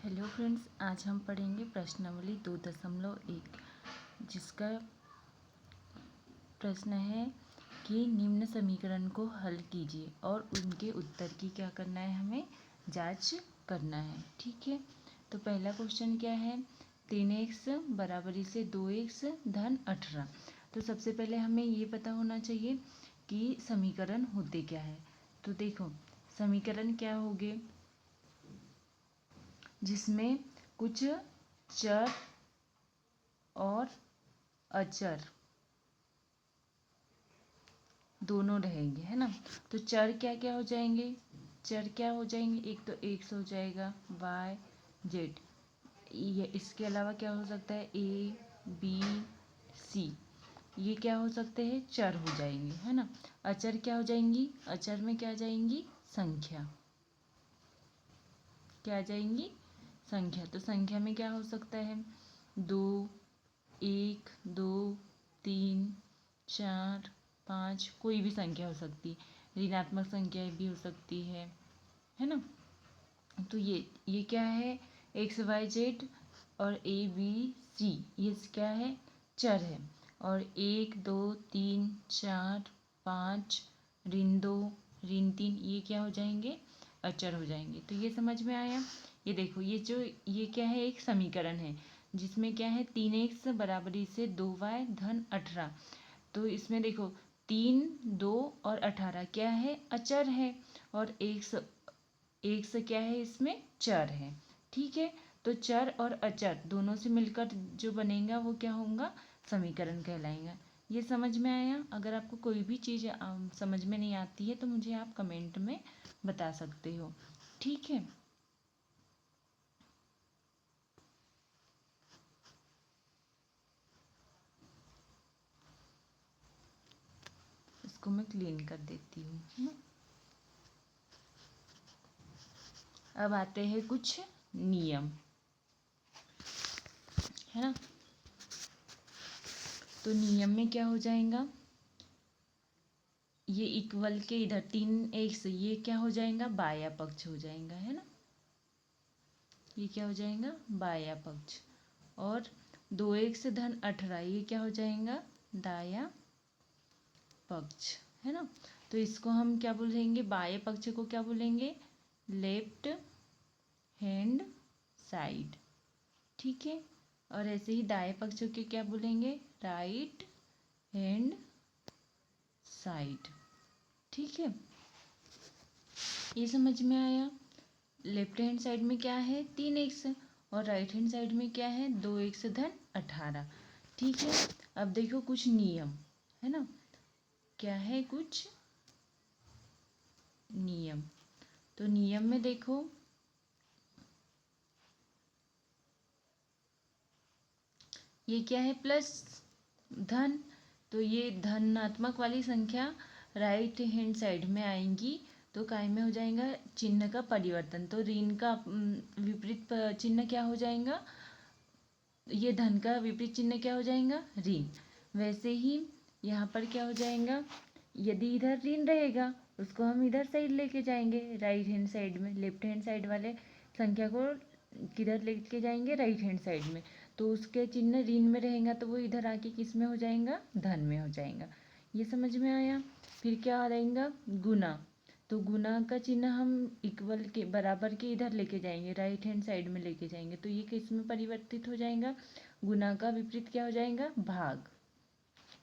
Hello friends, आज हम पढ़ेंगे प्रश्नावली 2.1 जिसका प्रश्न है कि निम्न समीकरण को हल कीजिए और उनके उत्तर की क्या करना है, हमें जांच करना है। ठीक है, तो पहला क्वेश्चन क्या है, 3x बराबरी से 2x धन 18। तो सबसे पहले हमें ये पता होना चाहिए कि समीकरण होते क्या है। तो देखो, समीकरण क्या होंगे जिसमें कुछ चर और अचर दोनों रहेंगे, है ना। तो चर क्या क्या हो जाएंगे, चर क्या हो जाएंगे, एक तो एक्स हो जाएगा, वाई जेड, ये इसके अलावा क्या हो सकता है, ए बी सी, ये क्या हो सकते हैं, चर हो जाएंगे, है ना। अचर क्या हो जाएंगी, अचर में क्या आ जाएंगी, संख्या, क्या आ जाएंगी, संख्या। तो संख्या में क्या हो सकता है, 2, 1, 2, 3, 4, 5, कोई भी संख्या हो सकती है, ऋणात्मक संख्या भी हो सकती है ना। तो ये क्या है, एक्स वाई जेड और ए बी सी, ये क्या है, चर है। और 1, 2, 3, 4, 5, ऋण 2, ऋण 3, ये क्या हो जाएंगे, अचर हो जाएंगे। तो ये समझ में आया। ये देखो, ये क्या है, एक समीकरण है जिसमें क्या है, 3x बराबरी से 2y धन 18। तो इसमें देखो 3, 2 और 18 क्या है, अचर है, और एक्स क्या है, इसमें चर है। ठीक है, तो चर और अचर दोनों से मिलकर जो बनेगा वो क्या होगा, समीकरण कहलाएगा। ये समझ में आया। अगर आपको कोई भी चीज़ समझ में नहीं आती है तो मुझे आप कमेंट में बता सकते हो। ठीक है, इसको मैं क्लीन कर देती हूँ, है ना। अब आते हैं कुछ नियम, है ना। तो नियम में क्या हो जाएगा, ये इक्वल के इधर 3x, ये क्या हो जाएगा, बाया पक्ष हो जाएगा, है ना। ये क्या हो जाएगा, बाया पक्ष। और 2x धन 18, ये क्या हो जाएगा, दाया पक्ष, है ना। तो इसको हम क्या बोलेंगे, बाएं पक्ष को क्या बोलेंगे, लेफ्ट हैंड साइड। ठीक है, और ऐसे ही दाएं पक्ष के क्या बोलेंगे, राइट हैंड साइड। ठीक है, ये समझ में आया। लेफ्ट हैंड साइड में क्या है, 3x, और राइट हैंड साइड में क्या है, 2x धन 18। ठीक है, अब देखो कुछ नियम, है ना, क्या है, कुछ नियम। तो नियम में देखो, ये क्या है, प्लस धन, तो ये धनात्मक वाली संख्या राइट हैंड साइड में आएंगी तो काय में हो जाएगा, चिन्ह का परिवर्तन। तो ऋण का विपरीत चिन्ह क्या हो जाएगा, ये धन का विपरीत चिन्ह क्या हो जाएगा, ऋण। वैसे ही यहाँ पर क्या हो जाएगा, यदि इधर ऋण रहेगा उसको हम इधर साइड लेके जाएंगे, राइट हैंड साइड में, लेफ्ट हैंड साइड वाले संख्या को किधर लेके जाएंगे, राइट हैंड साइड में। तो उसके चिन्ह ऋण में रहेगा तो वो इधर आके किस में हो जाएगा, धन में हो जाएगा। ये समझ में आया। फिर क्या आ जाएगा, गुना। तो गुना का चिन्ह हम इक्वल के बराबर के इधर लेके जाएंगे, राइट हैंड साइड में लेके जाएंगे, तो ये किस में परिवर्तित हो जाएगा, गुना का विपरीत क्या हो जाएगा, भाग।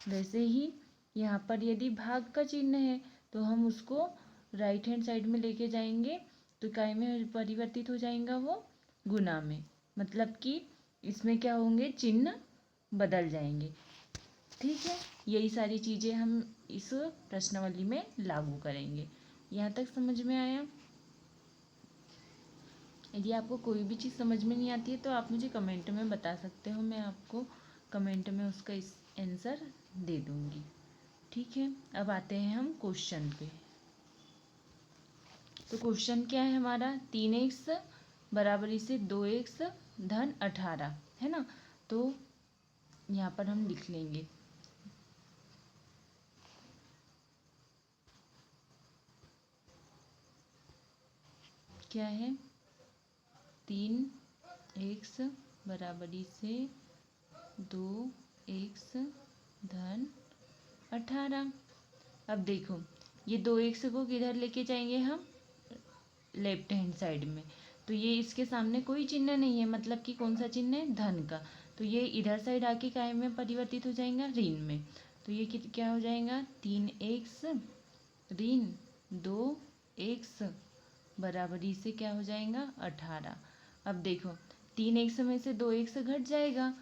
वैसे ही यहाँ पर यदि भाग का चिन्ह है तो हम उसको राइट हैंड साइड में लेके जाएंगे तो काय में परिवर्तित हो जाएगा, वो गुना में। मतलब कि इसमें क्या होंगे, चिन्ह बदल जाएंगे। ठीक है, यही सारी चीज़ें हम इस प्रश्नावली में लागू करेंगे। यहाँ तक समझ में आया। यदि आपको कोई भी चीज़ समझ में नहीं आती है तो आप मुझे कमेंट में बता सकते हो, मैं आपको कमेंट में उसका इस आंसर दे दूँगी। ठीक है, अब आते हैं हम क्वेश्चन पे। तो क्वेश्चन क्या है हमारा, 3x बराबरी से 2x धन 18, है ना। तो यहाँ पर हम लिख लेंगे, क्या है, 3 एक्स बराबरी से 2x धन 18। अब देखो ये 2x को किधर लेके जाएंगे हम, लेफ्ट हैंड साइड में। तो ये इसके सामने कोई चिन्ह नहीं है, मतलब कि कौन सा चिन्ह है, धन का। तो ये इधर साइड आके काय में परिवर्तित हो जाएगा, ऋण में। तो ये क्या हो जाएगा, 3x ऋण 2x बराबरी से क्या हो जाएगा, 18। अब देखो 3x में से 2x घट जाएगा,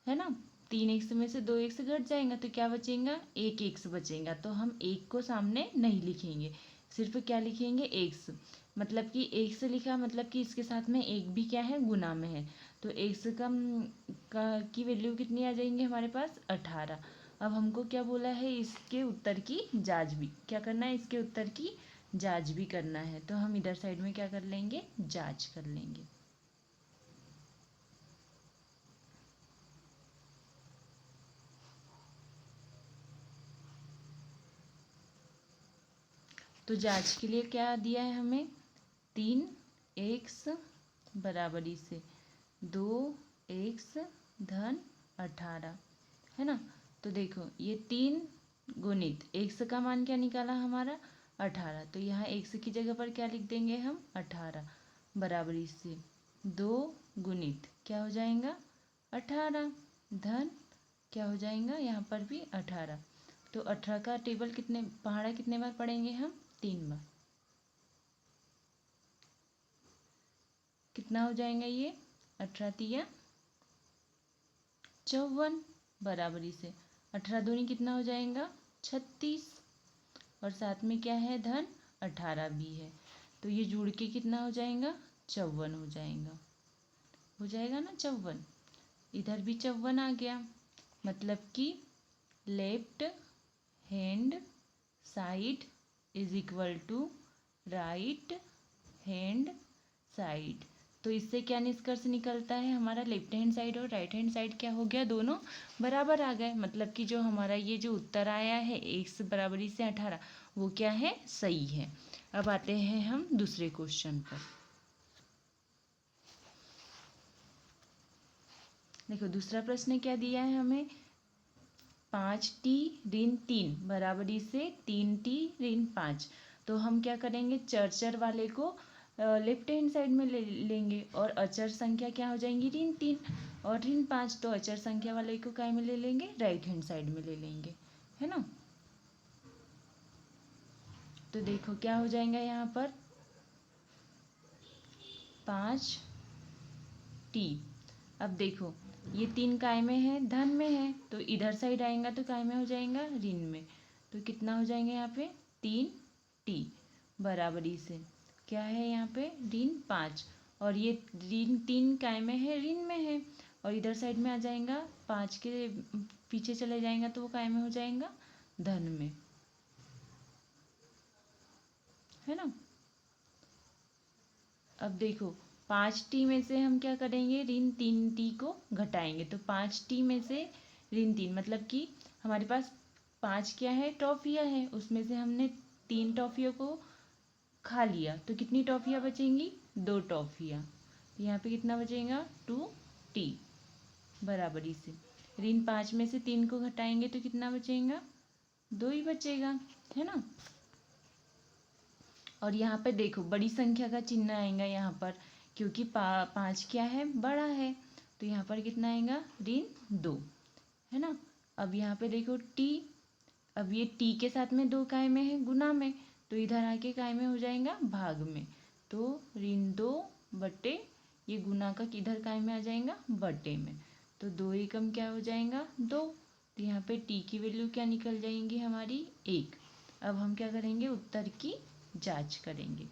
है ना। 3x में से 2x घट जाएगा तो क्या बचेगा, 1x बचेगा। तो हम 1 को सामने नहीं लिखेंगे, सिर्फ क्या लिखेंगे, x। मतलब कि x लिखा मतलब कि इसके साथ में एक भी क्या है, गुना में है। तो x की वैल्यू कितनी आ जाएंगी हमारे पास, 18। अब हमको क्या बोला है, इसके उत्तर की जांच भी क्या करना है, इसके उत्तर की जांच भी करना है। तो हम इधर साइड में क्या कर लेंगे, जांच कर लेंगे। तो जांच के लिए क्या दिया है हमें, 3x बराबरी से 2x धन 18, है ना। तो देखो ये 3 गुणित x का मान क्या निकाला हमारा, 18। तो यहाँ x की जगह पर क्या लिख देंगे हम, 18 बराबरी से 2 गुणित क्या हो जाएगा, 18 धन क्या हो जाएगा, यहाँ पर भी 18। तो 18 का टेबल कितने पहाड़ा कितने बार पढ़ेंगे हम, 3 बार। कितना हो जाएगा ये, 18 तिया 54 बराबरी से 18 दूनी कितना हो जाएगा, 36। और साथ में क्या है, धन 18 भी है। तो ये जुड़ के कितना हो जाएगा, 54 हो जाएगा। हो जाएगा ना 54। इधर भी 54 आ गया, मतलब कि left hand side is equal to right hand side. तो इससे क्या निष्कर्ष निकलता है, हमारा लेफ्ट हैंड साइड और राइट हैंड साइड क्या हो गया, दोनों बराबर आ गए। मतलब कि जो हमारा ये जो उत्तर आया है x बराबरी से 18, वो क्या है, सही है। अब आते हैं हम दूसरे क्वेश्चन पर। देखो दूसरा प्रश्न क्या दिया है हमें, 5t ऋण 3 बराबरी से 3t ऋण 5। तो हम क्या करेंगे, चर वाले को लेफ्ट हैंड साइड में लेंगे और अचर संख्या क्या हो जाएंगी, ऋण 3 और ऋण 5। तो अचर संख्या वाले को काय में ले लेंगे, राइट हैंड साइड में ले लेंगे, है ना। तो देखो क्या हो जाएगा यहाँ पर, 5t। अब देखो ये 3 काय में है, धन में है। तो इधर साइड आएगा तो काय में हो जाएगा, ऋण में। तो कितना हो जाएंगे यहाँ पे, 3t बराबरी से क्या है यहाँ पे, ऋण 5। और ये ऋण 3 काय में है, ऋण में है। और इधर साइड में आ जाएगा, 5 के पीछे चले जाएगा तो वो काय में हो जाएगा, धन में, है ना। अब देखो 5t में से हम क्या करेंगे, ऋण 3t को घटाएंगे। तो 5t में से ऋण 3 मतलब कि हमारे पास 5 क्या है, टॉफियाँ है। उसमें से हमने 3 टॉफियों को खा लिया तो कितनी टॉफियाँ बचेंगी, 2 टॉफियाँ। तो यहाँ पे कितना बचेगा, 2t बराबरी से ऋण 5 में से 3 को घटाएंगे तो कितना बचेगा, 2 ही बचेगा, है ना। और यहाँ पे देखो बड़ी संख्या का चिन्ह आएगा यहाँ पर, क्योंकि 5 क्या है, बड़ा है। तो यहाँ पर कितना आएगा, ऋण 2, है ना। अब यहाँ पे देखो t, अब ये t के साथ में 2 काय में है, गुना में। तो इधर आके काय में हो जाएगा, भाग में। तो ऋण 2 बटे ये गुना का किधर काय में आ जाएगा, बटे में। तो 2 एकम क्या हो जाएगा, 2। तो यहाँ पे t की वैल्यू क्या निकल जाएंगी हमारी, 1। अब हम क्या करेंगे, उत्तर की जांच करेंगे।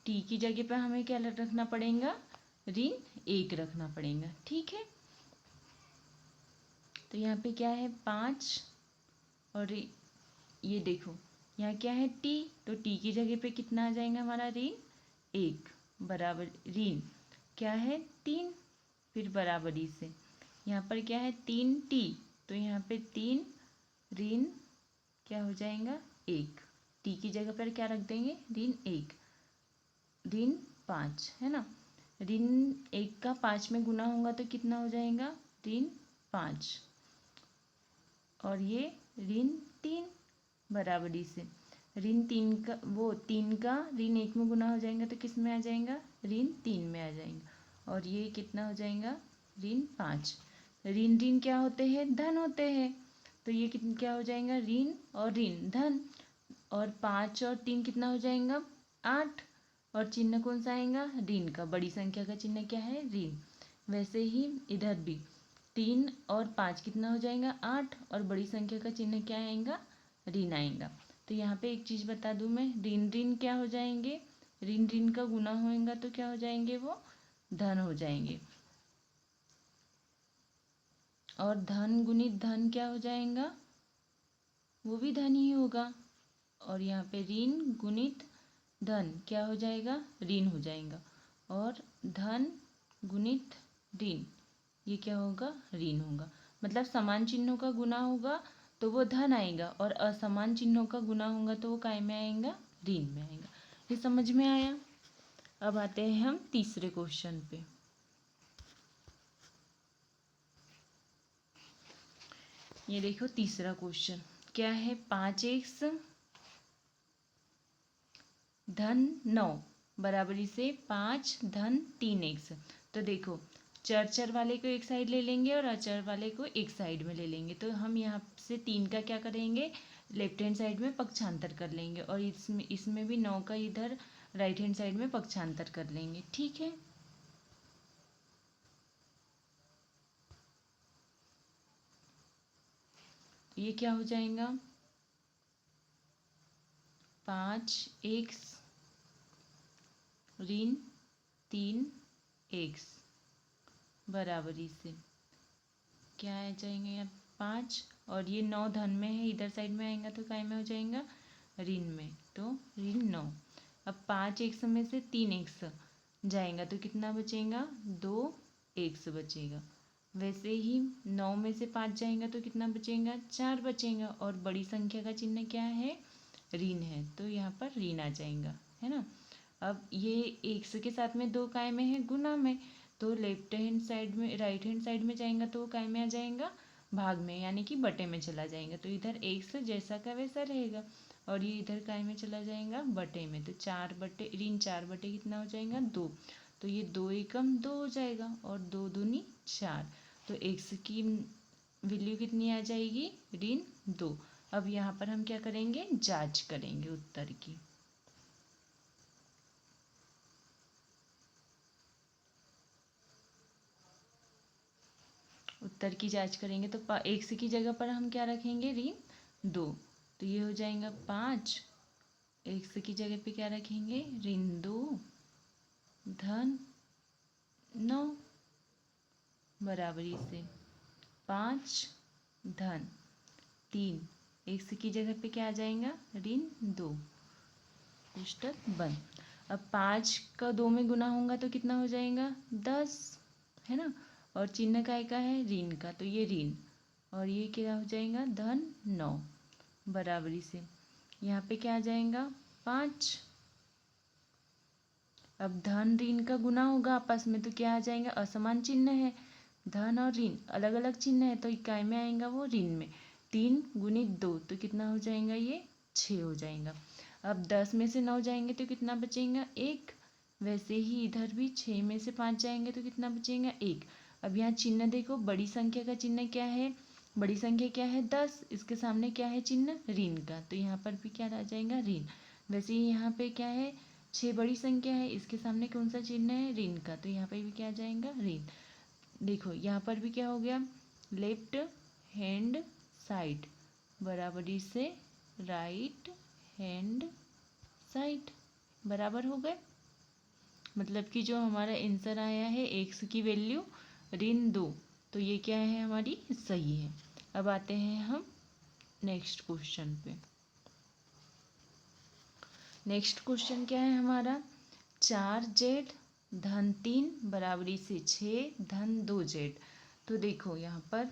टी की जगह पर हमें क्या रखना पड़ेगा, ऋण 1 रखना पड़ेगा, ठीक है। तो यहाँ पे क्या है, 5 और ये देखो यहाँ क्या है, टी। तो टी की जगह पे कितना आ जाएगा हमारा, ऋण 1 बराबर ऋण क्या है, 3। फिर बराबरी से यहाँ पर क्या है, 3t। तो यहाँ पे 3 ऋण क्या हो जाएगा, 1। टी की जगह पर क्या रख देंगे, ऋण 1। ऋण 5 है ना। ऋण 1 का 5 में गुना होगा तो कितना हो जाएगा, ऋण 5। और ये ऋण 3 बराबरी से ऋण 3 का तीन का ऋण 1 में गुना हो जाएगा तो किस में आ जाएगा, ऋण 3 में आ जाएगा। और ये कितना हो जाएगा, ऋण 5। ऋण ऋण क्या होते हैं, धन होते हैं। तो ये क्या हो जाएगा, ऋण और ऋण धन। और 5 और 3 कितना हो जाएगा, 8। और चिन्ह कौन सा आएगा, ऋण का। बड़ी संख्या का चिन्ह क्या है, ऋण। वैसे ही इधर भी 3 और 5 कितना हो जाएगा, 8। और बड़ी संख्या का चिन्ह क्या आएगा, ऋण आएगा। तो यहाँ पे एक चीज़ बता दूँ मैं, ऋण ऋण क्या हो जाएंगे, ऋण ऋण का गुना होएगा तो क्या हो जाएंगे, वो धन हो जाएंगे। और धन गुणित धन क्या हो जाएगा, वो भी धन ही होगा। और यहाँ पे ऋण गुणित धन क्या हो जाएगा, ऋण हो जाएगा। और धन गुणित ऋण ये क्या होगा, ऋण होगा। मतलब समान चिन्हों का गुना होगा तो वो धन आएगा, और असमान चिन्हों का गुना होगा तो वो काय में आएगा, ऋण में आएगा। ये समझ में आया। अब आते हैं हम तीसरे क्वेश्चन पे। ये देखो तीसरा क्वेश्चन क्या है, 5x धन 9 बराबरी से 5 धन 3x। तो देखो चर वाले को एक साइड ले लेंगे और अचर वाले को एक साइड में ले लेंगे। तो हम यहाँ से 3 का क्या करेंगे, लेफ्ट हैंड साइड में पक्षांतर कर लेंगे, और इसमें भी 9 का इधर राइट हैंड साइड में पक्षांतर कर लेंगे। ठीक है, ये क्या हो जाएगा, 5x ऋण 3x बराबरी से क्या आ जाएंगे, यहाँ 5। और ये 9 धन में है, इधर साइड में आएगा तो काय में हो जाएगा, ऋण में। तो ऋण 9। अब 5x में से 3x जाएगा तो कितना बचेगा, 2x बचेगा। वैसे ही 9 में से 5 जाएगा तो कितना बचेगा, 4 बचेगा। और बड़ी संख्या का चिन्ह क्या है, ऋण है, तो यहाँ पर ऋण आ जाएगा, है ना। अब ये x के साथ में 2 काय में है, गुना में। तो लेफ्ट हैंड साइड में राइट हैंड साइड में जाएगा तो वो काय में आ जाएगा, भाग में, यानी कि बटे में चला जाएगा। तो इधर x जैसा का वैसा रहेगा, और ये इधर काय में चला जाएगा, बटे में। तो 4 बटे ऋण 4 बटे कितना हो जाएगा, 2। तो ये 2 एकम 2 हो जाएगा, और 2 दूनी 4। तो x की वैल्यू कितनी आ जाएगी, ऋण 2। अब यहाँ पर हम क्या करेंगे, जांच करेंगे उत्तर की। उत्तर की जांच करेंगे तो x की जगह पर हम क्या रखेंगे, ऋण 2। तो ये हो जाएगा 5। x की जगह पे क्या रखेंगे, ऋण 2 धन 9 बराबरी से 5 धन 3। x की जगह पे क्या आ जाएगा, ऋण 2। पुस्तक बंद। अब 5 का 2 में गुना होगा तो कितना हो जाएगा, 10, है ना। और चिन्ह काय का है, ऋण का, तो ये ऋण। और ये क्या हो जाएगा, धन 9 बराबरी से यहाँ पे क्या आ जाएगा, 5। अब धन ऋण का गुना होगा आपस में तो क्या आ जाएगा, असमान चिन्ह है, धन और ऋण अलग अलग चिन्ह है, तो इकाई में आएगा वो ऋण में। 3 गुणित 2 तो कितना हो जाएगा, ये 6 हो जाएगा। अब 10 में से 9 जाएंगे तो कितना बचेगा, 1। वैसे ही इधर भी 6 में से 5 जाएंगे तो कितना बचेगा, 1। अब यहाँ चिन्ह देखो, बड़ी संख्या का चिन्ह क्या है, बड़ी संख्या क्या है, 10। इसके सामने क्या है चिन्ह, ऋण का, तो यहाँ पर भी क्या आ जाएगा, ऋण। वैसे ही यहाँ पे क्या है, 6 बड़ी संख्या है, इसके सामने कौन सा चिन्ह है, ऋण का, तो यहाँ पे भी क्या आ जाएगा, ऋण। देखो यहाँ पर भी क्या हो गया, लेफ्ट हैंड साइड बराबरी से राइट हैंड साइड बराबर हो गए। मतलब कि जो हमारा आंसर आया है x की वैल्यू ऋण 2, तो ये क्या है, हमारी सही है। अब आते हैं हम नेक्स्ट क्वेश्चन पे। नेक्स्ट क्वेश्चन क्या है हमारा, 4z धन 3 बराबरी से 6 धन 2z। तो देखो यहाँ पर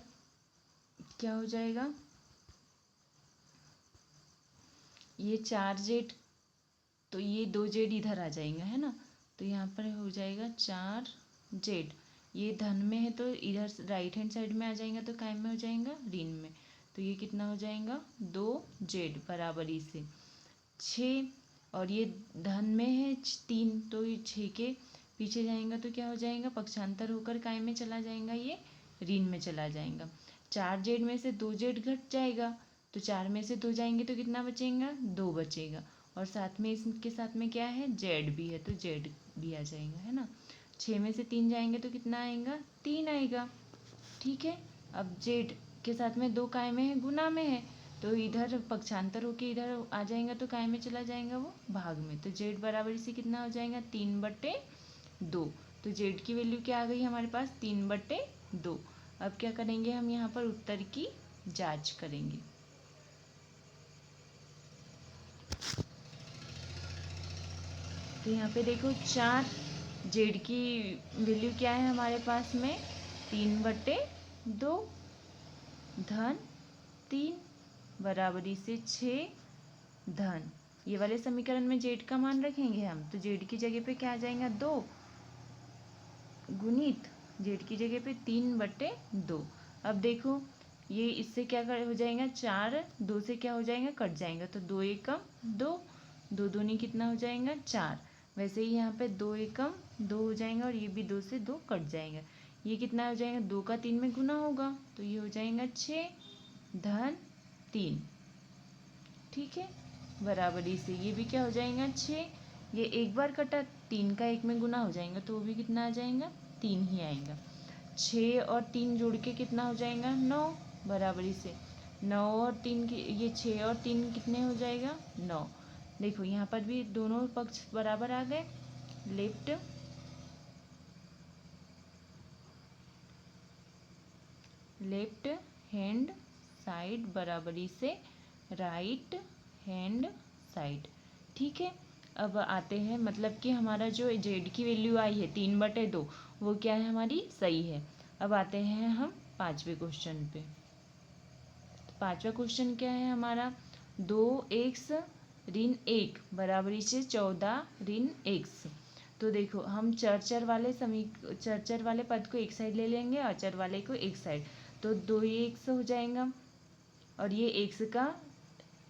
क्या हो जाएगा, ये 4z तो ये 2z इधर आ जाएगा, है ना। तो यहाँ पर हो जाएगा 4z। ये धन में है तो इधर राइट हैंड साइड में आ जाएगा, तो काय में हो जाएगा, ऋण में। तो ये कितना हो जाएगा, 2z बराबरी से 6। और ये धन में है 3, तो ये 6 के पीछे जाएगा तो क्या हो जाएगा, पक्षांतर होकर काय में चला जाएगा, ये ऋण में चला जाएगा। 4z में से 2z घट जाएगा, तो 4 में से 2 जाएंगे तो कितना बचेगा, 2 बचेगा। और साथ में इसके साथ में क्या है, z भी है, तो z भी आ जाएगा, है ना। 6 में से 3 जाएंगे तो कितना आएगा, 3 आएगा। ठीक है। अब z के साथ में 2 काय में है, गुना में है, तो इधर पक्षांतर होके इधर आ जाएगा तो काय में चला जाएगा, वो भाग में। तो z बराबर से कितना हो जाएगा, 3/2। तो z की वैल्यू क्या आ गई हमारे पास, 3/2। अब क्या करेंगे हम, यहाँ पर उत्तर की जांच करेंगे। तो यहाँ पे देखो 4, z की वैल्यू क्या है हमारे पास में, 3/2 धन 3 बराबरी से 6 धन, ये वाले समीकरण में z का मान रखेंगे हम, तो z की जगह पे क्या आ जाएगा, 2 गुणित z की जगह पे 3/2। अब देखो ये इससे क्या हो जाएगा, 4 2 से क्या हो जाएगा, कट जाएगा, तो 2 एकम 2, 2 दूनी कितना हो जाएगा, 4। वैसे ही यहाँ पे 2 एकम 2 हो जाएगा, और ये भी 2 से 2 कट जाएगा। ये कितना हो जाएगा, 2 का 3 में गुना होगा, तो ये हो जाएगा 6 धन 3। ठीक है, बराबरी से ये भी क्या हो जाएगा, 6। ये एक बार कटा, 3 का 1 में गुना हो जाएगा, तो वो भी कितना आ जाएगा, 3 ही आएगा। 6 और 3 जोड़ के कितना हो जाएगा, 9 बराबरी से 9 और 3 की, ये 6 और 3 कितने हो जाएगा, 9। देखो यहाँ पर भी दोनों पक्ष बराबर आ गए। लेफ्ट हैंड साइड बराबरी से राइट हैंड साइड। ठीक है। अब आते हैं, मतलब कि हमारा जो z की वैल्यू आई है 3/2, वो क्या है, हमारी सही है। अब आते हैं हम 5वें क्वेश्चन पे। तो 5वां क्वेश्चन क्या है हमारा, 2x ऋण 1 बराबरी से 14 ऋण x। तो देखो हम चर वाले पद को एक साइड ले लेंगे, अचर वाले को एक साइड, तो 2x हो जाएगा, और ये x का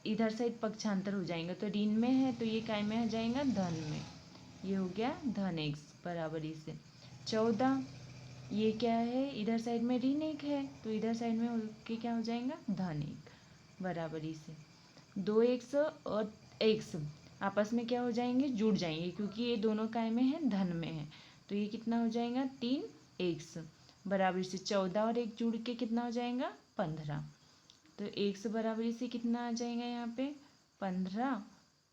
इधर साइड पक्षांतर हो जाएगा, तो ऋण में है तो ये काय में आ जाएगा, धन में। ये हो गया धन x बराबरी से 14। ये क्या है, इधर साइड में ऋण 1 है, तो इधर साइड में होके क्या हो जाएगा, धन 1 बराबरी से 2x और x आपस में क्या हो जाएंगे, जुड़ जाएंगे, क्योंकि ये दोनों काय में है, धन में है। तो ये कितना हो जाएगा, 3x बराबर से 14 और 1 जुड़ के कितना हो जाएगा, 15। तो x बराबरी से कितना आ जाएगा यहाँ पे, 15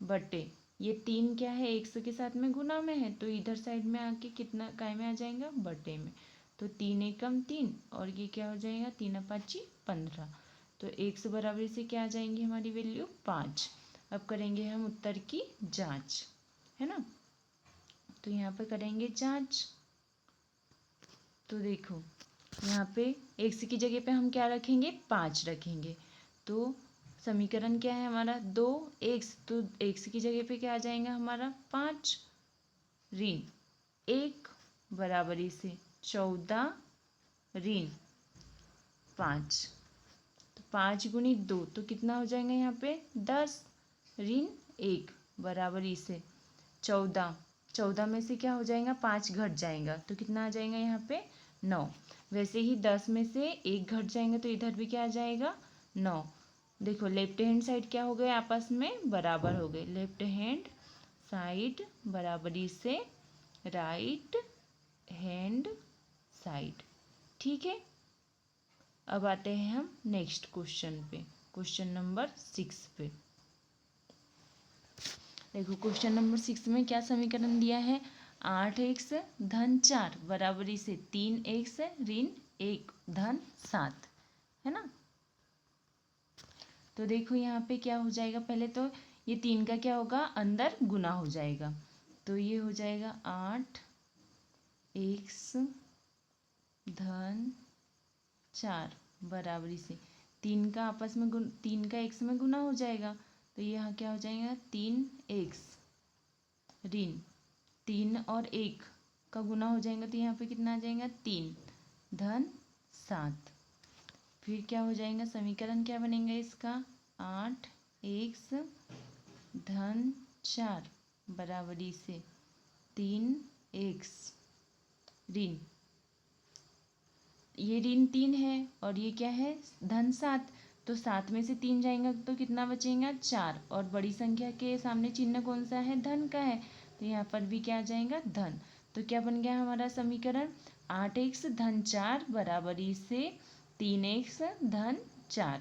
बटे ये 3 क्या है, x के साथ में गुना में है, तो इधर साइड में आके कितना काय में आ जाएगा, बटे में। तो 3 एकम 3, और ये क्या हो जाएगा, 3 5 15। तो x बराबर से क्या आ जाएंगी हमारी वैल्यू, 5। अब करेंगे हम उत्तर की जांच, है ना। तो यहाँ पे करेंगे जांच। तो देखो यहाँ पे x की जगह पे हम क्या रखेंगे, 5 रखेंगे। तो समीकरण क्या है हमारा, 2x, तो x की जगह पे क्या आ जाएगा हमारा, 5 ऋण 1 बराबरी से 14 ऋण 5। तो 5 गुणित 2 तो कितना हो जाएगा यहाँ पे, 10 ऋण 1 बराबरी से 14। 14 में से क्या हो जाएगा, 5 घट जाएगा, तो कितना आ जाएगा यहाँ पे, 9। वैसे ही 10 में से 1 घट जाएगा, तो इधर भी क्या आ जाएगा, 9। देखो लेफ्ट हैंड साइड क्या हो गए, आपस में बराबर हो गए। लेफ्ट हैंड साइड बराबरी से राइट हैंड साइड। ठीक है। अब आते हैं हम नेक्स्ट क्वेश्चन पे, क्वेश्चन नंबर 6 पे। देखो क्वेश्चन नंबर 6 में क्या समीकरण दिया है, 8x धन 4 बराबरी से 3x ऋण 1 धन 7, है ना। तो देखो यहाँ पे क्या हो जाएगा, पहले तो ये 3 का क्या होगा, अंदर गुना हो जाएगा, तो ये हो जाएगा 8x धन 4 बराबरी से 3 का आपस में 3 का x में गुना हो जाएगा, तो यहाँ क्या हो जाएगा, 3x ऋण 3 और 1 का गुना हो जाएगा तो यहाँ पे कितना आ जाएगा 3 धन 7। फिर क्या हो जाएगा, समीकरण क्या बनेगा इसका 8x धन 4 बराबरी से 3x ऋण, ये ऋण 3 है और ये क्या है धन 7, तो 7 में से 3 जाएगा तो कितना बचेगा 4, और बड़ी संख्या के सामने चिन्ह कौन सा है धन का है, तो यहाँ पर भी क्या आ जाएगा धन। तो क्या बन गया हमारा समीकरण 8x धन 4 बराबरी से 3x धन 4।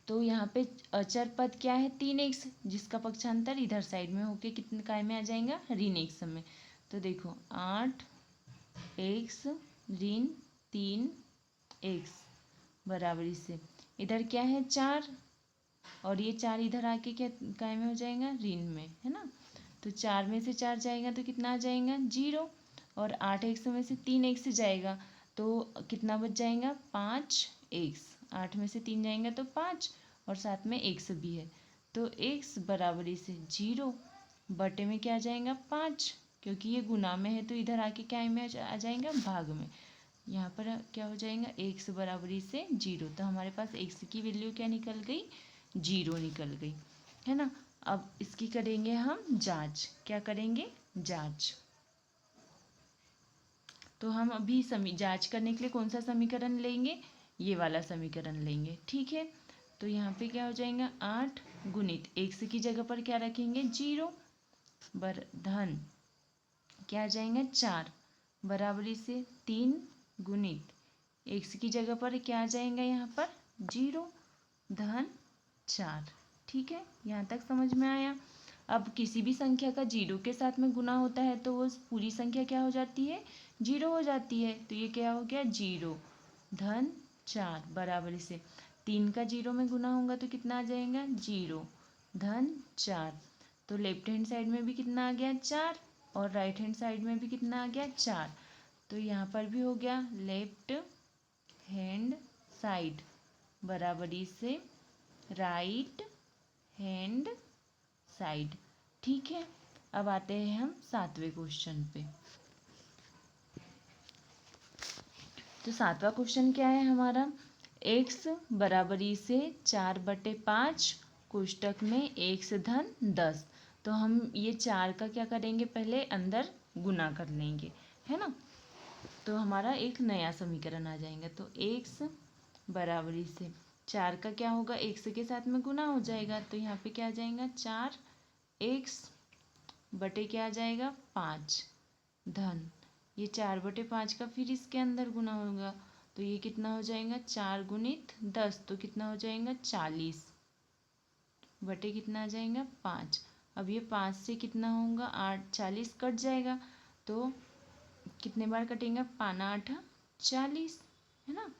तो यहाँ पे अचर पद क्या है 3x, जिसका पक्षांतर इधर साइड में होके कितने काय में आ जाएगा ऋण x में। तो देखो 8x ऋण 3x बराबरी से इधर क्या है 4, और ये 4 इधर आके क्या काय में हो जाएगा ऋण में, है ना। तो 4 में से 4 जाएगा तो कितना आ जाएगा 0, और 8x में से 3x जाएगा तो कितना बच जाएगा 5x। 8 में से 3 जाएगा तो 5, और साथ में x भी है, तो x बराबरी से 0 बटे में क्या आ जाएगा 5, क्योंकि ये गुना में है तो इधर आके क्या में आ जाएगा भाग में। यहाँ पर क्या हो जाएगा x बराबरी से 0, तो हमारे पास x की वैल्यू क्या निकल गई 0 निकल गई, है ना। अब इसकी करेंगे हम जांच, क्या करेंगे जांच। तो हम अभी जांच करने के लिए कौन सा समीकरण लेंगे, ये वाला समीकरण लेंगे, ठीक है। तो यहाँ पे क्या हो जाएगा 8 गुणित x की जगह पर क्या रखेंगे 0 धन क्या आ जाएगा 4 बराबरी से 3 गुणित x की जगह पर क्या आ जाएगा यहाँ पर 0 धन 4, ठीक है। यहाँ तक समझ में आया। अब किसी भी संख्या का 0 के साथ में गुना होता है तो वो पूरी संख्या क्या हो जाती है 0 हो जाती है। तो ये क्या हो गया 0 धन 4 बराबरी से 3 का 0 में गुना होगा तो कितना आ जाएगा 0 धन 4। तो लेफ्ट हैंड साइड में भी कितना आ गया 4, और राइट हैंड साइड में भी कितना आ गया 4। तो यहाँ पर भी हो गया लेफ्ट हैंड साइड बराबरी से राइट हैंड साइड, ठीक है। अब आते हैं हम 7वें क्वेश्चन पे। तो 7वां क्वेश्चन क्या है हमारा, x बराबरी से 4/5 कोष्टक में x धन 10। तो हम ये 4 का क्या करेंगे पहले अंदर गुना कर लेंगे, है ना। तो हमारा एक नया समीकरण आ जाएगा। तो x बराबरी से 4 का क्या होगा x के साथ में गुना हो जाएगा, तो यहाँ पे क्या आ जाएगा 4x बटे क्या आ जाएगा 5 धन ये 4/5 का फिर इसके अंदर गुना होगा, तो ये कितना हो जाएगा 4 गुणित 10, तो कितना हो जाएगा 40 बटे कितना आ जाएगा 5। अब ये 5 से कितना होगा 8, 40 कट जाएगा, तो कितने बार कटेगा 5 8 40, है ना,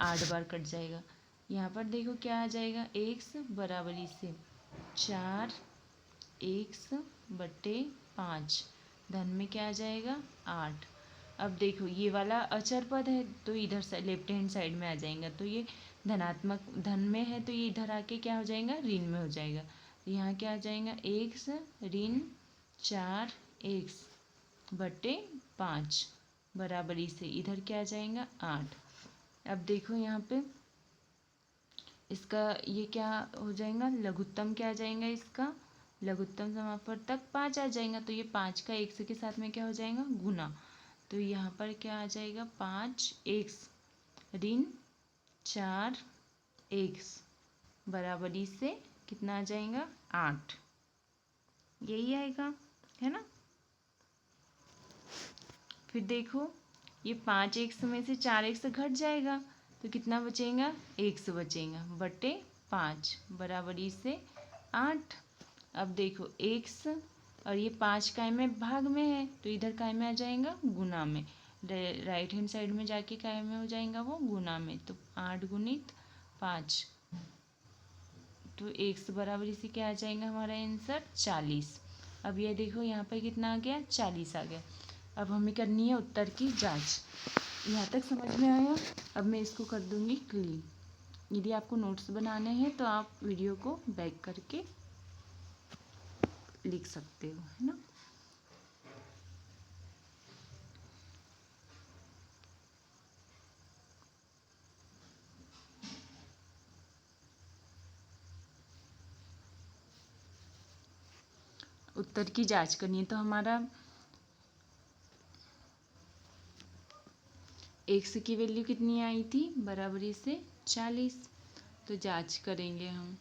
8 बार कट जाएगा। यहाँ पर देखो क्या आ जाएगा x बराबरी से 4x बटे 5 धन में क्या आ जाएगा 8। अब देखो ये वाला अचर पद है तो इधर से लेफ्ट हैंड साइड में आ जाएगा, तो ये धनात्मक धन में है तो ये इधर आके क्या हो जाएगा ऋण में हो जाएगा। तो यहाँ क्या आ जाएगा x ऋण 4x बटे 5 बराबरी से इधर क्या आ जाएगा 8। अब देखो यहाँ पे इसका ये क्या हो जाएगा लघुत्तम क्या आ जाएगा, इसका लघुत्तम समापवर्तक 5 आ जाएगा, तो ये 5 का x के साथ में क्या हो जाएगा गुना। तो यहाँ पर क्या आ जाएगा 5x ऋण 4x बराबरी से कितना आ जाएगा 8, यही आएगा, है ना। फिर देखो ये 5x में से 4x घट जाएगा तो कितना बचेगा x बचेगा बटे 5 बराबरी से 8। अब देखो x और ये 5 काय में भाग में है तो इधर काय में आ जाएगा गुना में, राइट हैंड साइड में जाके काय में हो जाएगा वो गुना में। तो 8 गुणित 5, तो x बराबरी से क्या आ जाएगा हमारा आंसर 40। अब ये देखो यहाँ पर कितना आ गया 40 आ गया। अब हमें करनी है उत्तर की जांच। यहाँ तक समझ में आया। अब मैं इसको कर दूँगी क्लीन। यदि आपको नोट्स बनाने हैं तो आप वीडियो को बैक करके लिख सकते हो, है ना। उत्तर की जांच करनी है। तो हमारा x की वैल्यू कितनी आई थी, बराबरी से 40। तो जांच करेंगे हम।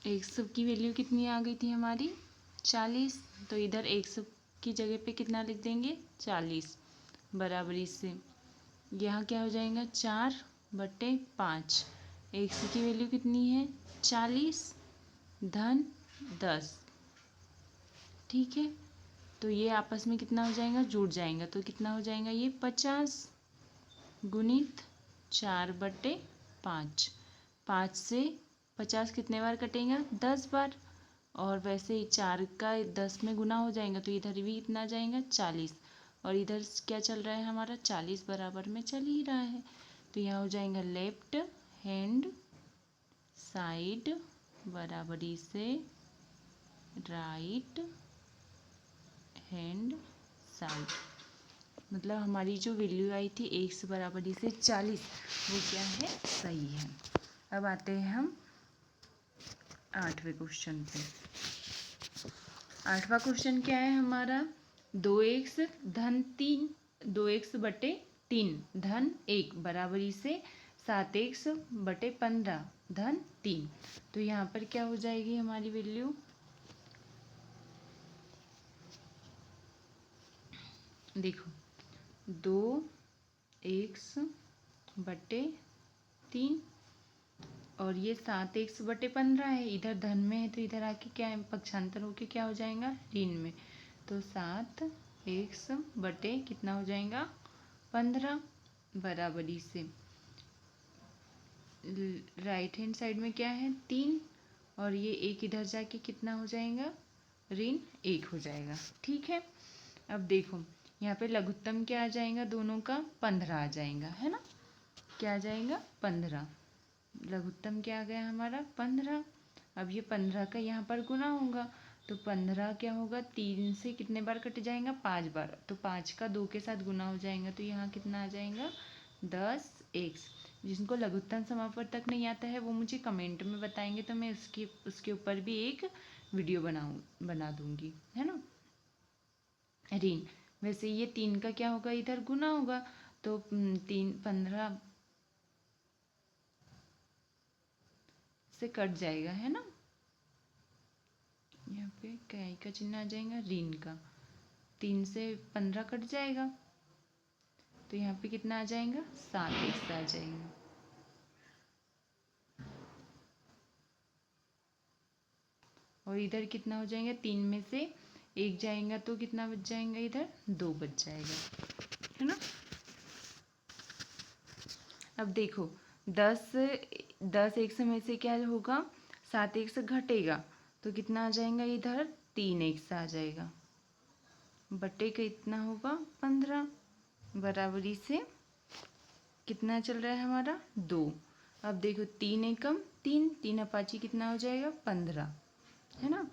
x की वैल्यू कितनी आ गई थी हमारी, 40। तो इधर x की जगह पे कितना लिख देंगे, 40, बराबरी से यहाँ क्या हो जाएगा, 4/5। x की वैल्यू कितनी है, 40 धन 10। ठीक है, तो ये आपस में कितना हो जाएगा, जुड़ जाएगा। तो कितना हो जाएगा ये, 50 गुणित 4/5। 5 से 50 कितने बार कटेगा, 10 बार। और वैसे ही 4 का 10 में गुना हो जाएगा, तो इधर भी कितना जाएगा, 40। और इधर क्या चल रहा है हमारा, 40 बराबर में चल ही रहा है। तो यहाँ हो जाएगा लेफ्ट हैंड साइड बराबरी से राइट हैंड साइड। मतलब हमारी जो वैल्यू आई थी x बराबरी से 40, वो क्या है, सही है। अब आते हैं हम 8वें क्वेश्चन पे। 8वां क्वेश्चन क्या है हमारा, 2x धन 3, 2x/3 धन 1 बराबरी से 7x/15 धन 3। तो यहाँ पर क्या हो जाएगी हमारी वैल्यू, देखो 2x/3 और ये 7x/15 है। इधर धन में है तो इधर आके क्या है, पक्षांतर होके क्या हो जाएगा, ऋण में। तो 7x बटे कितना हो जाएगा, 15 बराबरी से राइट हैंड साइड में क्या है, 3। और ये एक इधर जाके कितना हो जाएगा, ऋण 1 हो जाएगा। ठीक है, अब देखो यहाँ पे लघुत्तम क्या आ जाएगा, दोनों का 15 आ जाएगा, है ना। क्या आ जाएगा, 15। लघुत्तम क्या आ गया हमारा, 15। अब ये 15 का यहाँ पर गुना होगा, तो 15 क्या होगा, 3 से कितने बार कट जाएगा, 5 बार। तो 5 का 2 के साथ गुना हो जाएगा, तो यहाँ कितना आ जाएगा, 10x। जिनको लघुत्तम समापवर्तक नहीं आता है वो मुझे कमेंट में बताएंगे, तो मैं उसके ऊपर भी एक वीडियो बना दूंगी, है ना। ऋण, वैसे ये 3 का क्या होगा, इधर गुना होगा। तो 15 से कट जाएगा, है ना। यहाँ पे क्या का चिन्ह आ जाएगा, ऋण का। 3 से 15 कट जाएगा, तो यहाँ पे कितना आ जाएगा, 7x आ जाएगा। और इधर कितना हो जाएगा, 3 में से 1 जाएगा तो कितना बच जाएगा, इधर 2 बच जाएगा, है ना। अब देखो 10x में से क्या होगा, 7x घटेगा, तो कितना आ जाएगा, इधर 3x आ जाएगा, बटे का इतना होगा 15 बराबरी से कितना चल रहा है हमारा, 2। अब देखो 3 एकम 3, 3 अपाची कितना हो जाएगा, 15, है ना।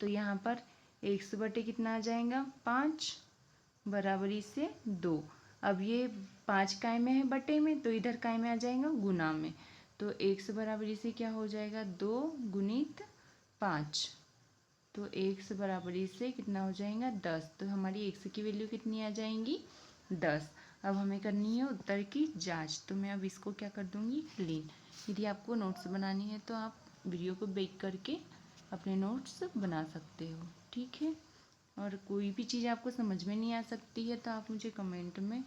तो यहाँ पर x बटे कितना आ जाएगा, 5 बराबरी से 2। अब ये 5 काय में है बटे में, तो इधर काय में आ जाएगा, गुना में। तो x बराबरी से क्या हो जाएगा, 2 गुणित 5। तो x बराबरी से कितना हो जाएगा, 10। तो हमारी x की वैल्यू कितनी आ जाएंगी, 10। अब हमें करनी है उत्तर की जांच। तो मैं अब इसको क्या कर दूंगी, लीन। यदि आपको नोट्स बनानी है तो आप वीडियो को बैक करके अपने नोट्स बना सकते हो, ठीक है। और कोई भी चीज़ आपको समझ में नहीं आ सकती है तो आप मुझे कमेंट में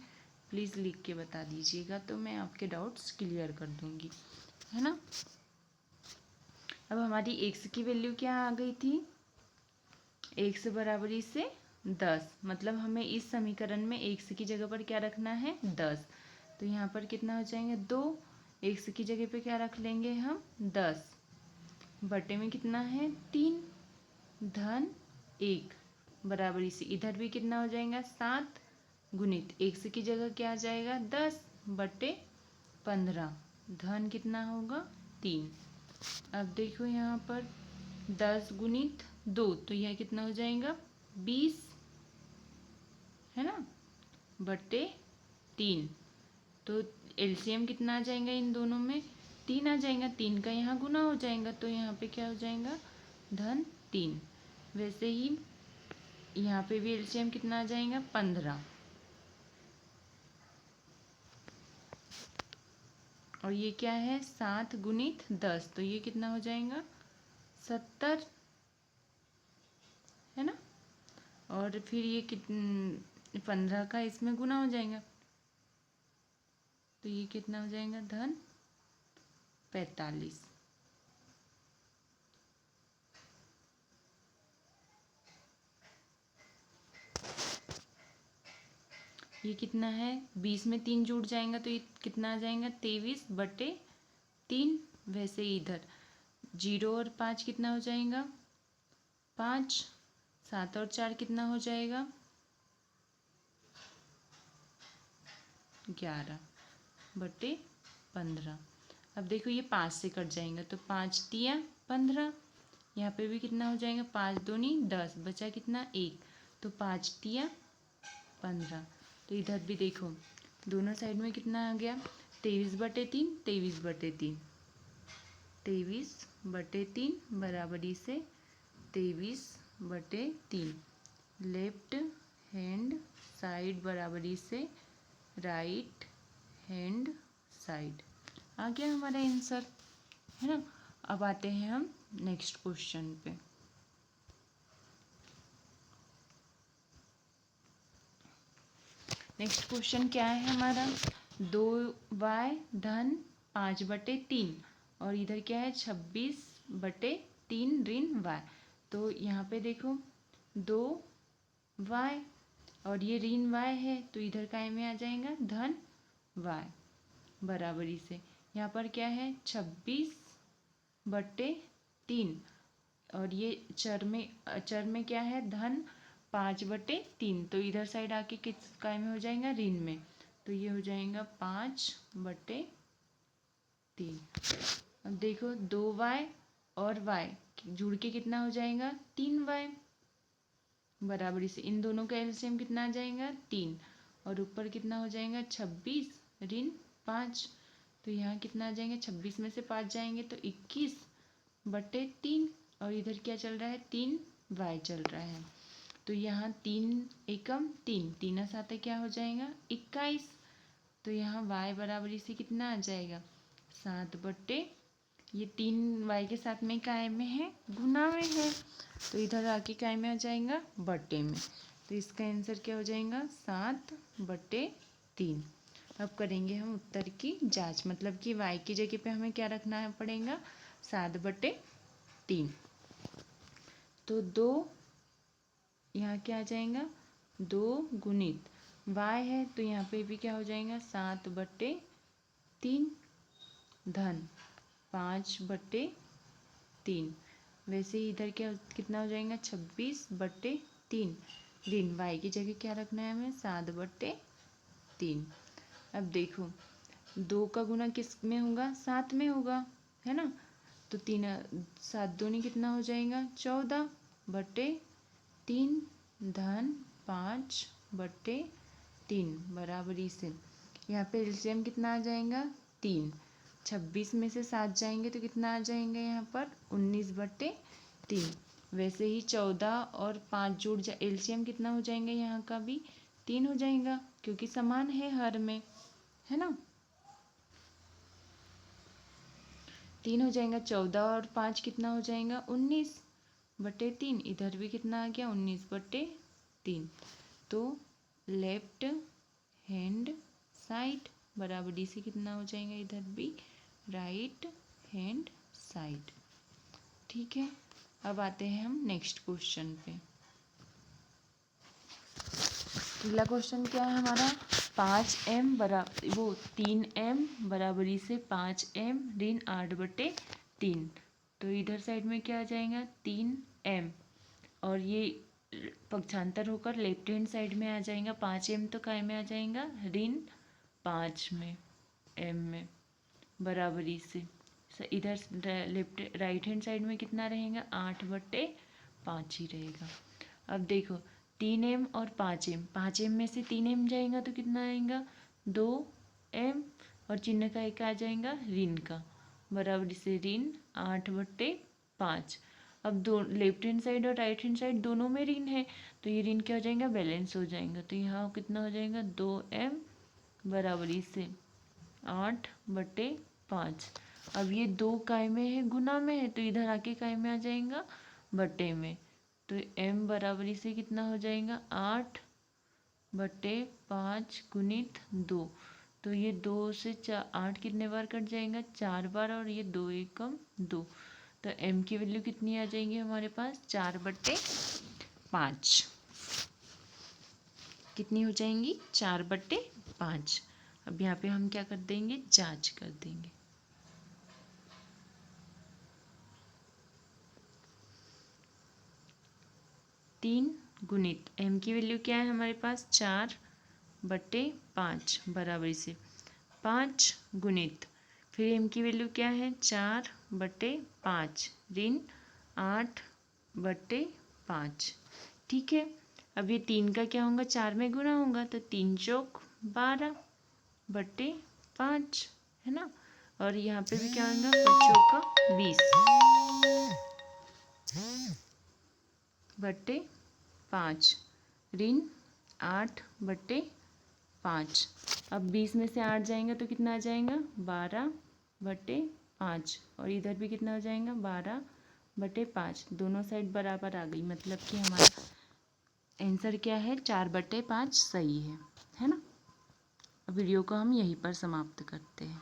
प्लीज़ लिख के बता दीजिएगा, तो मैं आपके डाउट्स क्लियर कर दूंगी, है ना। अब हमारी x की वैल्यू क्या आ गई थी, x बराबरी से 10। मतलब हमें इस समीकरण में x की जगह पर क्या रखना है, 10। तो यहाँ पर कितना हो जाएंगे, 2। x की जगह पे क्या रख लेंगे हम, 10 बटे में कितना है, 3 धन 1 बराबरी से इधर भी कितना हो जाएगा, 7 गुणित x की जगह क्या आ जाएगा, 10 बटे 15, धन कितना होगा 3। अब देखो यहाँ पर 10 गुणित 2, तो यह कितना हो जाएगा 20, है ना, बटे 3। तो एलसीएम कितना आ जाएगा इन दोनों में 3 आ जाएगा, 3 का यहाँ गुना हो जाएगा, तो यहाँ पे क्या हो जाएगा धन 3। वैसे ही यहाँ पे भी एलसीएम कितना आ जाएगा 15, और ये क्या है 7 गुणित 10, तो ये कितना हो जाएगा 70, है ना। और फिर ये 15 का इसमें गुना हो जाएगा, तो ये कितना हो जाएगा धन 45। ये कितना है 20 में 3 जुड़ जाएगा, तो ये कितना आ जाएगा 23 बटे 3। वैसे ही इधर 0 और 5 कितना हो जाएगा 5, 7 और 4 कितना हो जाएगा 11 बटे 15। अब देखो ये 5 से कट जाएगा, तो 5 तिया 15, यहाँ पे भी कितना हो जाएगा 5 दूनी 10, बचा कितना 1, तो 5 तिया 15। तो इधर भी देखो दोनों साइड में कितना आ गया 23 बटे 3, 23 बटे 3, 23 बटे 3 बराबरी से 23 बटे 3। लेफ्ट हैंड साइड बराबरी से राइट हैंड साइड आ गया हमारा आंसर, है ना। अब आते हैं हम नेक्स्ट क्वेश्चन पे। नेक्स्ट क्वेश्चन क्या है हमारा 2y धन 5 बटे 3, और इधर क्या है 26 बटे 3 ऋण y। तो यहाँ पे देखो 2y और ये ऋण y है, तो इधर काय में आ जाएगा धन y बराबरी से यहाँ पर क्या है 26 बटे 3, और ये चर में क्या है धन 5 बटे 3, तो इधर साइड आके किस काय में हो जाएगा ऋण में, तो ये हो जाएगा 5 बटे 3। अब देखो 2y और y जुड़ के कितना हो जाएगा 3y बराबरी से इन दोनों का एलसीएम कितना आ जाएगा 3, और ऊपर कितना हो जाएगा 26 ऋण 5, तो यहाँ कितना आ जाएंगे 26 में से 5 जाएंगे तो 21 बटे 3, और इधर क्या चल रहा है 3y चल रहा है, तो यहाँ 3 एकम 3, 3 साथ क्या हो जाएगा 21, तो यहाँ y बराबरी से कितना आ जाएगा 7 बटे, ये 3y के साथ में काय में है गुना में है, तो इधर आके काय में आ जाएगा बटे में, तो इसका आंसर क्या हो जाएगा 7 बटे 3। अब करेंगे हम उत्तर की जांच, मतलब कि y की जगह पे हमें क्या रखना पड़ेगा 7 बटे 3, तो 2 यहाँ क्या आ जाएगा 2 गुणित y है, तो यहाँ पे भी क्या हो जाएगा 7 बटे 3 धन 5 बटे 3। वैसे ही इधर क्या कितना हो जाएगा 26 बटे 3 ऋण y की जगह क्या रखना है हमें 7 बटे 3। अब देखो 2 का गुना किस में होगा 7 में होगा, है ना, तो 3 7 दूनी कितना हो जाएगा 14 बटे 3 धन 5 बटे 3 बराबरी से यहाँ पे एलसीएम कितना आ जाएगा 3, 26 में से 7 जाएंगे तो कितना आ जाएंगे यहाँ पर 19 बटे 3। वैसे ही 14 और 5 जुड़ जा एलसीएम कितना हो जाएंगे यहाँ का भी 3 हो जाएगा, क्योंकि समान है हर में, है ना। 3 हो जाएगा, 14 और 5 कितना हो जाएगा 19 बटे 3, इधर भी कितना आ गया 19 बटे 3, तो लेफ्ट हैंड साइड बराबरी से कितना हो जाएगा इधर भी राइट हैंड साइड। ठीक है, अब आते हैं हम नेक्स्ट क्वेश्चन पे। अगला क्वेश्चन क्या है हमारा 3m बराबरी से 5m ऋण 8 बटे 3, तो इधर साइड में क्या आ जाएगा 3m, और ये पक्षांतर होकर लेफ्ट हैंड साइड में आ जाएगा 5m, तो काय में आ जाएगा ऋण 5 में m में, बराबरी से इधर लेफ्ट राइट हैंड साइड में कितना रहेगा, 8/5 ही रहेगा। अब देखो 3m और 5m, 5m में से 3m जाएगा तो कितना आएगा, 2m, और चिन्ह का एक आ जाएगा ऋण का, बराबरी से ऋण 8/5। अब दो लेफ्ट हैंड साइड और राइट हैंड साइड दोनों में ऋण है, तो ये ऋण क्या हो जाएगा, बैलेंस हो जाएगा। तो यहाँ कितना हो जाएगा, 2m बराबरी से 8/5। अब ये 2 काय में है, गुना में है, तो इधर आके काय में आ जाएगा, बटे में। तो m बराबरी से कितना हो जाएगा, 8/5 गुणित 2। तो ये 2 से 8 कितने बार कट जाएगा, 4 बार, और ये 2 एकम 2। तो m की वैल्यू कितनी आ जाएगी हमारे पास, 4/5। कितनी हो जाएंगी, 4/5। अब यहाँ पे हम क्या कर देंगे, जांच कर देंगे। तीन गुणित m की वैल्यू क्या है हमारे पास, 4/5 बराबरी से 5 गुणित, फिर m की वैल्यू क्या है, 4/5 ऋण 8/5। ठीक है। अब ये 3 का क्या होगा, 4 में गुना होगा, तो 3 चौक 12/5 है ना। और यहाँ पे भी क्या होगा, 5 चौका 20/5 ऋण 8/5। अब 20 में से 8 जाएंगे तो कितना आ जाएगा, 12/5, और इधर भी कितना हो जाएगा, 12/5। दोनों साइड बराबर आ गई, मतलब कि हमारा आंसर क्या है, 4/5 सही है ना। वीडियो को हम यहीं पर समाप्त करते हैं।